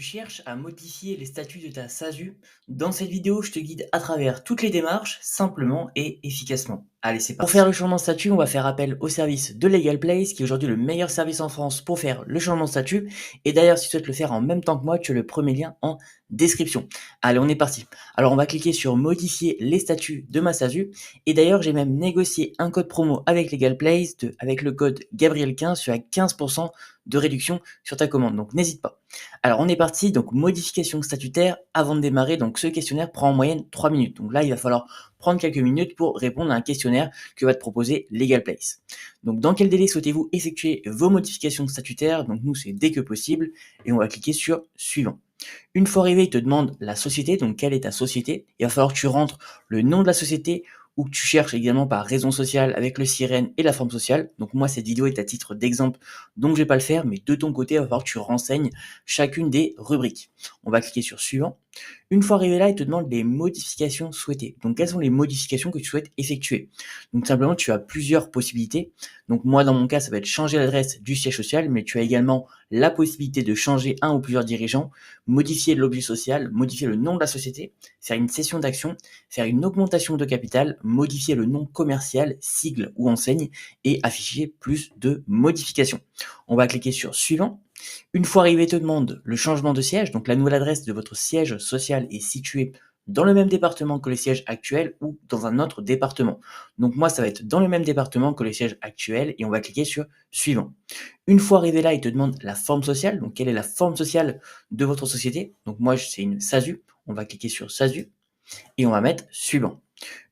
Tu cherches à modifier les statuts de ta SASU? Dans cette vidéo, je te guide à travers toutes les démarches, simplement et efficacement. Allez, c'est parti. Pour faire le changement de statut, on va faire appel au service de Legal Place, qui est aujourd'hui le meilleur service en France pour faire le changement de statut. Et d'ailleurs, si tu souhaites le faire en même temps que moi, tu as le premier lien en description. Allez, on est parti. Alors, on va cliquer sur modifier les statuts de ma SASU. Et d'ailleurs, j'ai même négocié un code promo avec Legal Place, avec le code Gabriel15, tu as 15% de réduction sur ta commande. Donc, n'hésite pas. Alors on est parti, donc modification statutaire avant de démarrer. Donc ce questionnaire prend en moyenne 3 minutes. Donc là, il va falloir prendre quelques minutes pour répondre à un questionnaire que va te proposer Legal Place. Donc dans quel délai souhaitez-vous effectuer vos modifications statutaires? Donc nous, c'est dès que possible et on va cliquer sur suivant. Une fois arrivé, il te demande la société, donc quelle est ta société. Il va falloir que tu rentres le nom de la société ou que tu cherches également par raison sociale avec le sirène et la forme sociale. Donc moi, cette vidéo est à titre d'exemple, donc je vais pas le faire, mais de ton côté, il va falloir que tu renseignes chacune des rubriques. On va cliquer sur suivant. Une fois arrivé là, il te demande les modifications souhaitées. Donc quelles sont les modifications que tu souhaites effectuer? Donc simplement, tu as plusieurs possibilités. Donc moi, dans mon cas, ça va être changer l'adresse du siège social, mais tu as également la possibilité de changer un ou plusieurs dirigeants, modifier l'objet social, modifier le nom de la société, faire une cession d'action, faire une augmentation de capital, modifier le nom commercial, sigle ou enseigne et afficher plus de modifications. On va cliquer sur suivant. Une fois arrivé, te demande le changement de siège, donc la nouvelle adresse de votre siège social est située dans le même département que le siège actuel ou dans un autre département. Donc moi, ça va être dans le même département que le siège actuel et on va cliquer sur suivant. Une fois arrivé là, il te demande la forme sociale, donc quelle est la forme sociale de votre société. Donc moi, c'est une SASU, on va cliquer sur SASU et on va mettre suivant.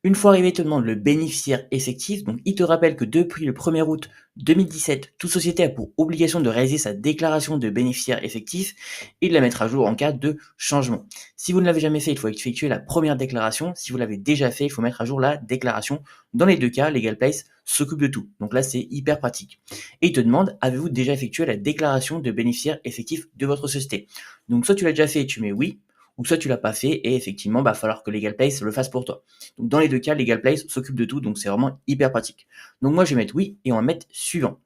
Une fois arrivé, il te demande le bénéficiaire effectif. Donc, il te rappelle que depuis le 1er août 2017, toute société a pour obligation de réaliser sa déclaration de bénéficiaire effectif et de la mettre à jour en cas de changement. Si vous ne l'avez jamais fait, il faut effectuer la première déclaration. Si vous l'avez déjà fait, il faut mettre à jour la déclaration. Dans les deux cas, Legal Place s'occupe de tout. Donc là, c'est hyper pratique. Et il te demande, avez-vous déjà effectué la déclaration de bénéficiaire effectif de votre société? Donc, soit tu l'as déjà fait et tu mets oui, ou soit tu l'as pas fait et effectivement, va falloir que Legal Place le fasse pour toi. Donc dans les deux cas, Legal Place s'occupe de tout, donc c'est vraiment hyper pratique. Donc moi je vais mettre oui et on va mettre suivant.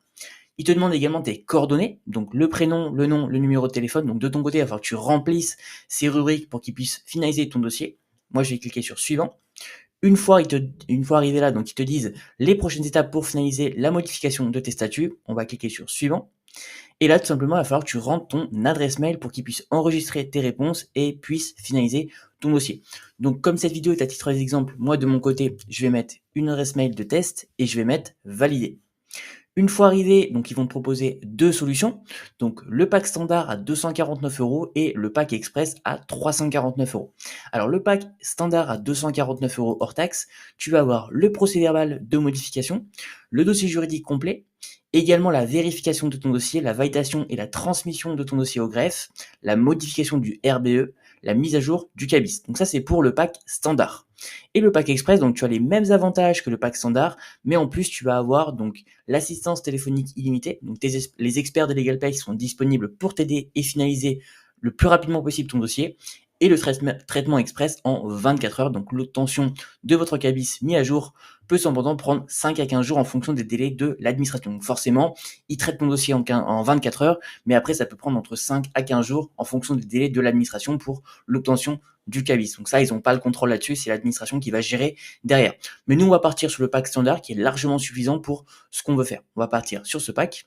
Il te demande également tes coordonnées, donc le prénom, le nom, le numéro de téléphone. Donc de ton côté, il va falloir que tu remplisses ces rubriques pour qu'il puisse finaliser ton dossier. Moi je vais cliquer sur suivant. Une fois arrivé là, donc ils te disent les prochaines étapes pour finaliser la modification de tes statuts. On va cliquer sur suivant. Et là, tout simplement, il va falloir que tu rentres ton adresse mail pour qu'il puisse enregistrer tes réponses et puisse finaliser ton dossier. Donc, comme cette vidéo est à titre d'exemple, moi, de mon côté, je vais mettre une adresse mail de test et je vais mettre valider. Une fois arrivé, donc ils vont te proposer deux solutions. Donc le pack standard à 249 € et le pack express à 349 €. Alors le pack standard à 249 € hors taxe, tu vas avoir le procès-verbal de modification, le dossier juridique complet, également la vérification de ton dossier, la validation et la transmission de ton dossier au greffe, la modification du RBE, la mise à jour du CABIS. Donc ça c'est pour le pack standard. Et le pack express, donc tu as les mêmes avantages que le pack standard, mais en plus tu vas avoir donc l'assistance téléphonique illimitée. Donc les experts de Legal Pay sont disponibles pour t'aider et finaliser le plus rapidement possible ton dossier. Et le traitement express en 24 heures. Donc l'obtention de votre CABIS mis à jour peut cependant prendre 5 à 15 jours en fonction des délais de l'administration. Donc forcément, il traite ton dossier en 24 heures, mais après ça peut prendre entre 5 à 15 jours en fonction des délais de l'administration pour l'obtention du CABIS. Donc ça, ils n'ont pas le contrôle là-dessus, c'est l'administration qui va gérer derrière. Mais nous, on va partir sur le pack standard qui est largement suffisant pour ce qu'on veut faire. On va partir sur ce pack.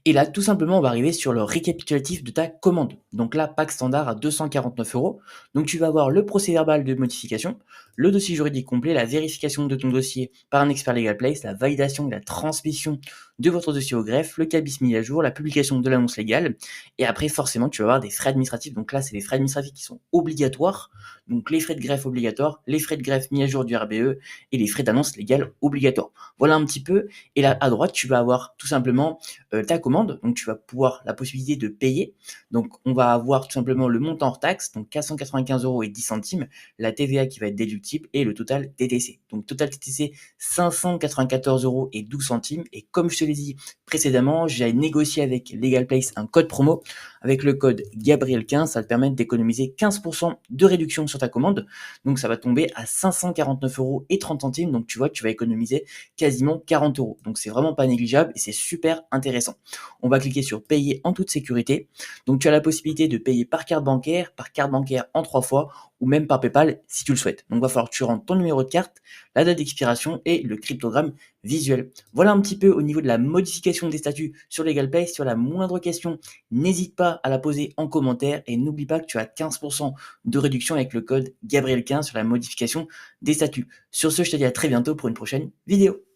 Et là, tout simplement, on va arriver sur le récapitulatif de ta commande. Donc là, pack standard à 249 €. Donc tu vas avoir le procès-verbal de modification, le dossier juridique complet, la vérification de ton dossier par un expert Legal Place, la validation et la transmission de votre dossier au greffe, le CABIS mis à jour, la publication de l'annonce légale. Et après, forcément, tu vas avoir des frais administratifs. Donc là, c'est les frais administratifs qui sont obligatoires. Donc les frais de greffe obligatoires, les frais de greffe mis à jour du RBE et les frais d'annonce légale obligatoires. Voilà un petit peu. Et là, à droite, tu vas avoir tout simplement ta commande, donc tu vas pouvoir la possibilité de payer. Donc on va avoir tout simplement le montant hors taxe, donc 495 € et 10 centimes, la TVA qui va être déductible et le total TTC. Donc total TTC 594 € et 12 centimes. Et comme je te l'ai dit précédemment, j'ai négocié avec Legal Place un code promo. Avec le code Gabriel15, ça va te permettre d'économiser 15% de réduction sur ta commande. Donc ça va tomber à 549 € et 30 centimes. Donc tu vois, tu vas économiser quasiment 40 €. Donc c'est vraiment pas négligeable et c'est super intéressant. On va cliquer sur payer en toute sécurité. Donc tu as la possibilité de payer par carte bancaire en 3 fois ou même par PayPal si tu le souhaites. Donc il va falloir que tu rentres ton numéro de carte, la date d'expiration et le cryptogramme visuel. Voilà un petit peu au niveau de la modification des statuts sur LegalPay. Si tu as la moindre question, n'hésite pas à la poser en commentaire et n'oublie pas que tu as 15% de réduction avec le code Gabriel15 sur la modification des statuts. Sur ce, je te dis à très bientôt pour une prochaine vidéo.